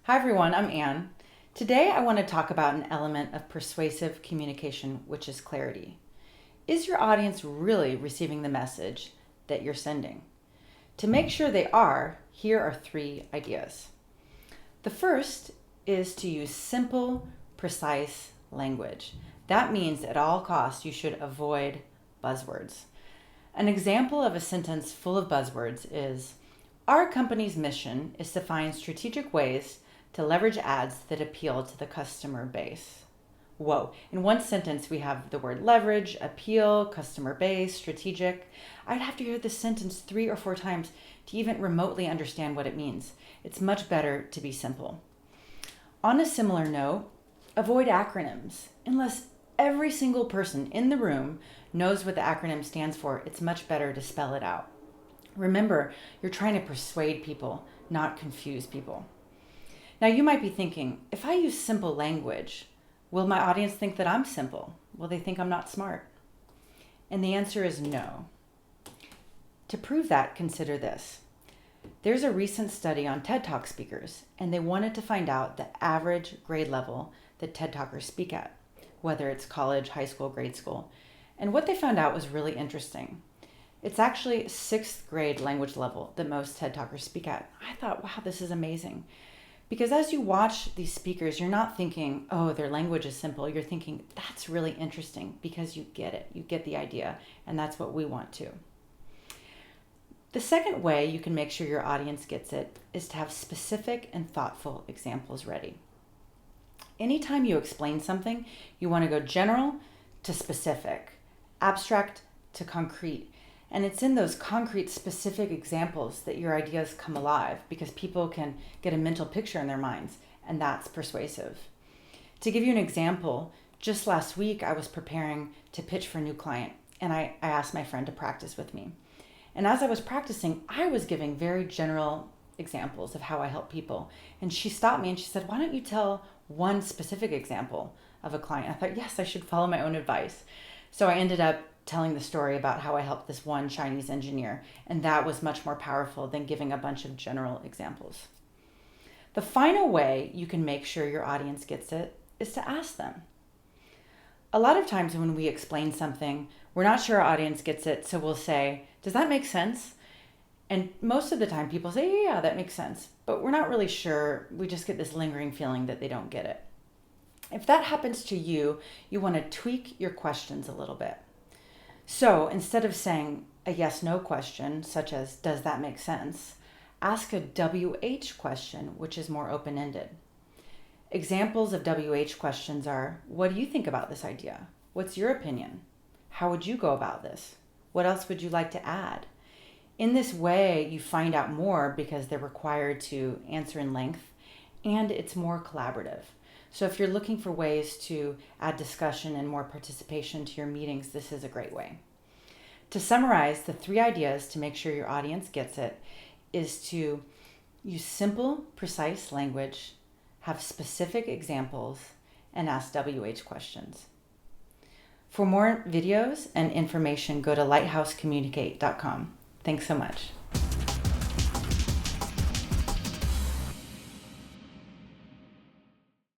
Hi everyone, I'm Anne. Today I want to talk about an element of persuasive communication, which is clarity. Is your audience really receiving the message that you're sending? To make sure they are, here are 3 ideas. The first is to use simple, precise language. That means at all costs you should avoid buzzwords. An example of a sentence full of buzzwords is, our company's mission is to find strategic ways to leverage ads that appeal to the customer base. Whoa, in one sentence we have the word leverage, appeal, customer base, strategic. I'd have to hear this sentence 3 or 4 times to even remotely understand what it means. It's much better to be simple. On a similar note, avoid acronyms. Unless every single person in the room knows what the acronym stands for, it's much better to spell it out. Remember, you're trying to persuade people, not confuse people. Now you might be thinking, if I use simple language, will my audience think that I'm simple? Will they think I'm not smart? And the answer is no. To prove that, consider this. There's a recent study on TED Talk speakers, and they wanted to find out the average grade level that TED Talkers speak at, whether it's college, high school, grade school. And what they found out was really interesting. It's actually 6th grade language level that most TED Talkers speak at. I thought, wow, this is amazing. Because as you watch these speakers, you're not thinking, oh, their language is simple. You're thinking, that's really interesting, because you get it. You get the idea, and that's what we want too. The second way you can make sure your audience gets it is to have specific and thoughtful examples ready. Anytime you explain something, you want to go general to specific, abstract to concrete. And it's in those concrete, specific examples that your ideas come alive, because people can get a mental picture in their minds, and that's persuasive. To give you an example, just last week I was preparing to pitch for a new client, and I asked my friend to practice with me. And as I was practicing, I was giving very general examples of how I help people. And she stopped me and she said, why don't you tell one specific example of a client? I thought, yes, I should follow my own advice. So I ended up telling the story about how I helped this one Chinese engineer, and that was much more powerful than giving a bunch of general examples. The final way you can make sure your audience gets it is to ask them. A lot of times when we explain something, we're not sure our audience gets it, so we'll say, does that make sense? And most of the time people say, yeah, that makes sense, but we're not really sure. We just get this lingering feeling that they don't get it. If that happens to you, you want to tweak your questions a little bit. So instead of saying a yes/no question, such as, does that make sense? Ask a WH question, which is more open-ended. Examples of WH questions are, what do you think about this idea? What's your opinion? How would you go about this? What else would you like to add? In this way, you find out more because they're required to answer in length, and it's more collaborative. So if you're looking for ways to add discussion and more participation to your meetings, this is a great way. To summarize, the 3 ideas to make sure your audience gets it is to use simple, precise language, have specific examples, and ask WH questions. For more videos and information, go to lighthousecommunicate.com. Thanks so much.